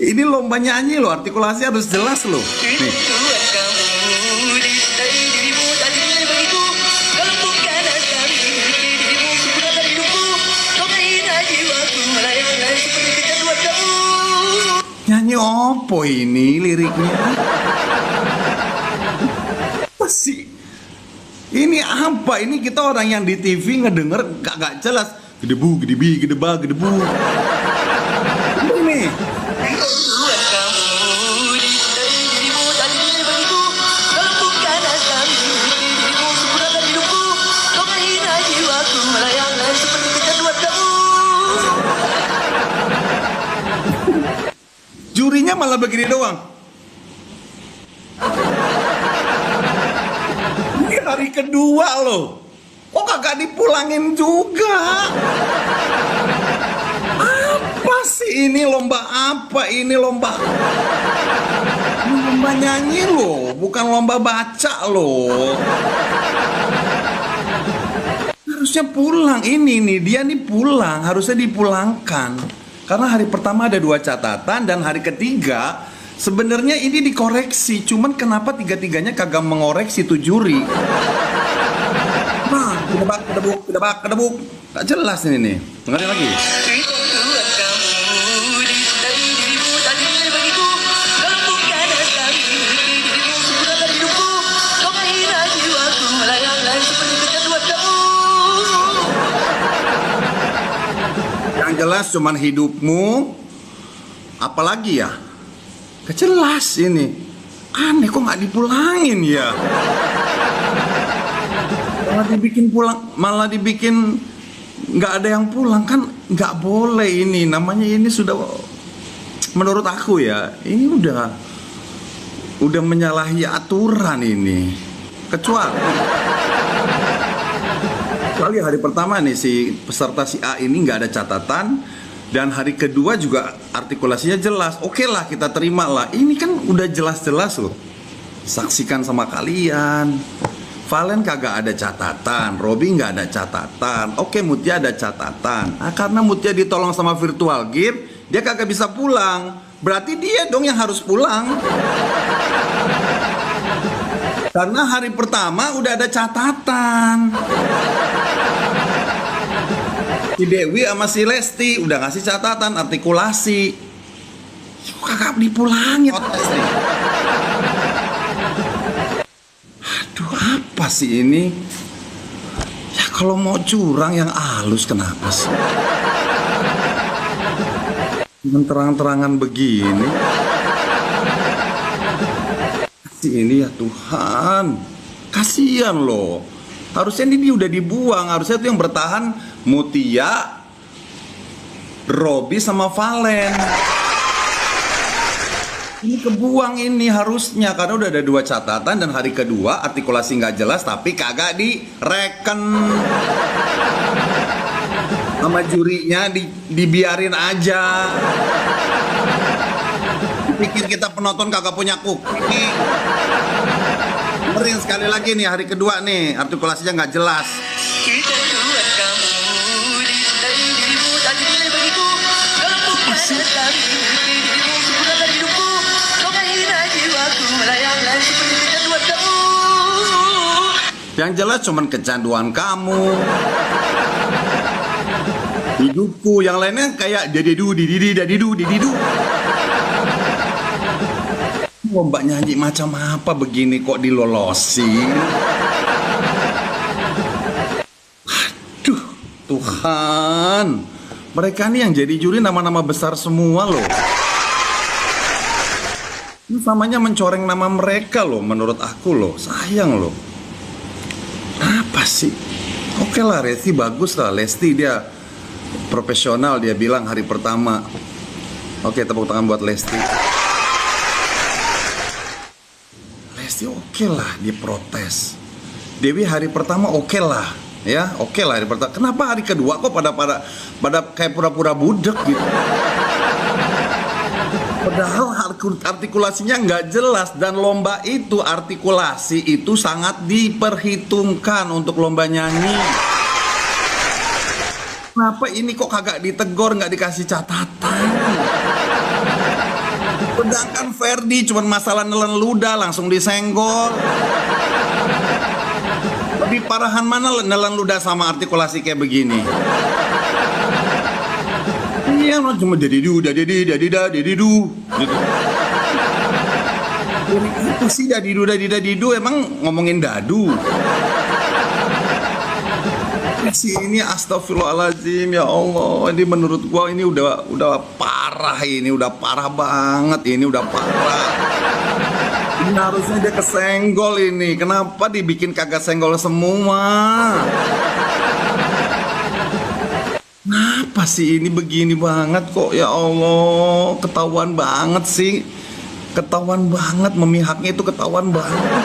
Ini lomba nyanyi loh, artikulasi harus jelas loh. Nih. Nyanyi opo ini liriknya? Apa sih? Ini apa? Ini kita orang yang di TV ngedenger gak jelas. Gedebu, gedebi, gedeba, gedebu. Ini. Jurinya malah begini doang. Ini hari kedua loh. Kok kagak dipulangin juga? Apa sih ini lomba apa? Ini lomba nyanyi loh, bukan lomba baca loh. Harusnya pulang ini nih, dia nih pulang, harusnya dipulangkan. Karena hari pertama ada 2 catatan dan hari ketiga sebenarnya ini dikoreksi, cuman kenapa tiga-tiganya kagak mengoreksi tuh juri? Nah, kedebuk. Tak jelas ini nih. Dengerin lagi. Yang jelas cuman hidupmu, apalagi ya? Kejelas ini. Aneh kok nggak dipulangin ya? Malah dibikin nggak ada yang pulang, kan nggak boleh ini. Namanya ini sudah, menurut aku ya, ini udah menyalahi aturan ini. Kecuali hari pertama nih si peserta si A ini nggak ada catatan, dan hari kedua juga artikulasinya jelas. Oke lah, kita terima lah. Ini kan udah jelas-jelas loh. Saksikan sama kalian. Valen kagak ada catatan, Robi nggak ada catatan. Oke, Mutia ada catatan. Nah, karena Mutia ditolong sama virtual gift, dia kagak bisa pulang. Berarti dia dong yang harus pulang. Karena hari pertama udah ada catatan. Si Dewi sama si Lesti udah ngasih catatan artikulasi. Kok kagak dipulangin? Aduh, apa sih ini? Ya kalau mau curang yang halus kenapa sih? Dengan terang-terangan begini. Ini ya Tuhan, kasihan loh. Harusnya ini udah dibuang. Harusnya itu yang bertahan Mutia, Robi sama Valen. Ini kebuang ini harusnya, karena udah ada 2 catatan dan hari kedua artikulasi nggak jelas tapi kagak direken. Sama jurinya dibiarin aja. Pikir kita penonton kagak punya kuping. Dengerin sekali lagi nih, hari kedua nih artikulasinya nggak jelas. Yang jelas cuman kecanduan kamu. Hidupku, yang lainnya kayak dadidu dididi dadidu dididu. Mbak nyanyi macam apa begini kok dilolosin? Aduh, Tuhan. Mereka nih yang jadi juri nama-nama besar semua loh. Ini namanya mencoreng nama mereka loh, menurut aku loh. Sayang loh. Apa sih? Oke lah, Lesti bagus lah. Lesti dia profesional, dia bilang hari pertama. Oke, tepuk tangan buat Lesti. Oke lah, dia protes. Dewi hari pertama oke lah, ya oke lah hari pertama. Kenapa hari kedua kok pada kayak pura-pura budek gitu? Padahal artikulasinya nggak jelas, dan lomba itu artikulasi itu sangat diperhitungkan untuk lomba nyanyi. Kenapa ini kok kagak ditegur, nggak dikasih catatan? Sedangkan Ferdi cuma masalah nelen ludah langsung disenggol. Lebih parahan mana nelen ludah sama artikulasi kayak begini? Iya, cuma dedidu, dedidu, gitu. Itu sih dadidu, emang ngomongin dadu. Si ini astagfirullahaladzim, ya Allah, ini menurut gua ini udah parah, ini udah parah banget, ini udah parah. Ini harusnya dia kesenggol ini, kenapa dibikin kagak senggol semua? Kenapa sih ini begini banget kok, ya Allah, ketahuan banget sih, ketahuan banget memihaknya itu ketahuan banget.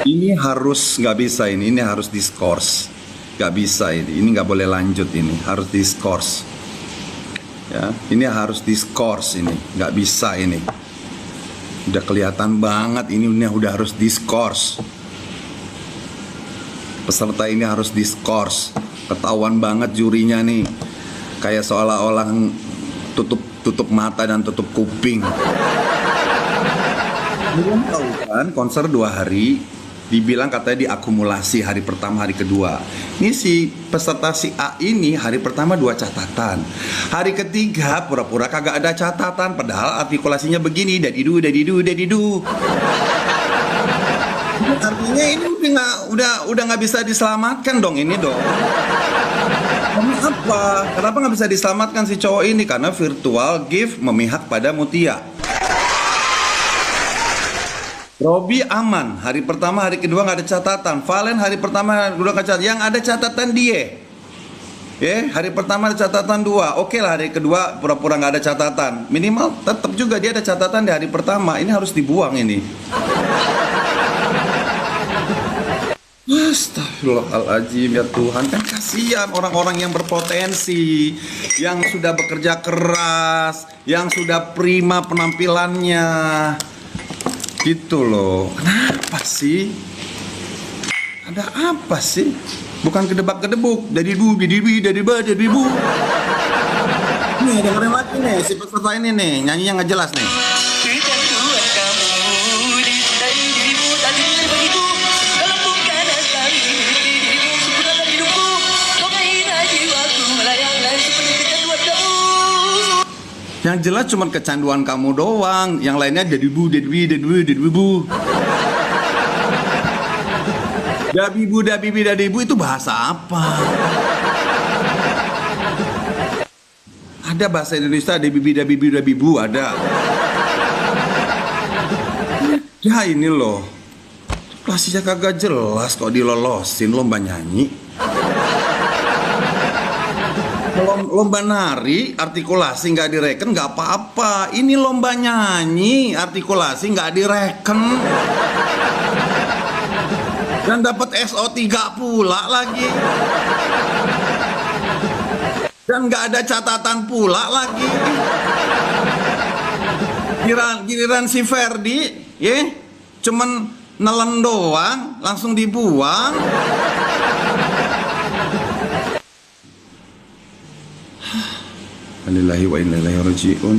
Ini harus nggak bisa ini harus diskors, nggak bisa ini nggak boleh lanjut, ini harus diskors, ya ini harus diskors, ini nggak bisa, ini udah kelihatan banget, ini udah harus diskors, peserta ini harus diskors, ketahuan banget jurinya nih, kayak seolah-olah tutup mata dan tutup kuping. Belum tahu kan konser 2 hari. Dibilang katanya diakumulasi hari pertama, hari kedua. Ini si peserta si A ini hari pertama 2 catatan. Hari ketiga pura-pura kagak ada catatan. Padahal artikulasinya begini, dadidu. Artinya ini udah nggak bisa diselamatkan dong ini dong. Kenapa? Kenapa nggak bisa diselamatkan si cowok ini? Karena virtual gift memihak pada Mutia. Robi aman, hari pertama, hari kedua nggak ada catatan. Valen hari pertama, kedua nggak catatan. Yang ada catatan dia. Hari pertama ada catatan 2. Oke lah, hari kedua pura-pura nggak ada catatan. Minimal tetap juga dia ada catatan di hari pertama. Ini harus dibuang ini. Astagfirullahaladzim, ya Tuhan, kan kasihan orang-orang yang berpotensi, yang sudah bekerja keras, yang sudah prima penampilannya. Gitu loh, kenapa sih? Ada apa sih? Bukan kedebak-kedebuk, dari bu. Nih, dengerin lagi nih, si peserta ini nih, nyanyinya nggak jelas nih. Yang jelas cuma kecanduan kamu doang, yang lainnya jadi bu. Dabibu itu bahasa apa? Ada bahasa Indonesia dabibu ada. Ya ini loh, klasisnya kagak jelas kok dilolosin lomba nyanyi. Lomba nari, artikulasi nggak direken nggak apa-apa. Ini lomba nyanyi, artikulasi nggak direken. Dan dapat SO3 pula lagi. Dan nggak ada catatan pula lagi. Giliran si Ferdi, cuman nelen doang, langsung dibuang. Alhamdulillah wa inna ilaihi raji'un.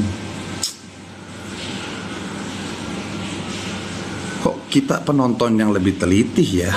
Kok kita penonton yang lebih teliti ya?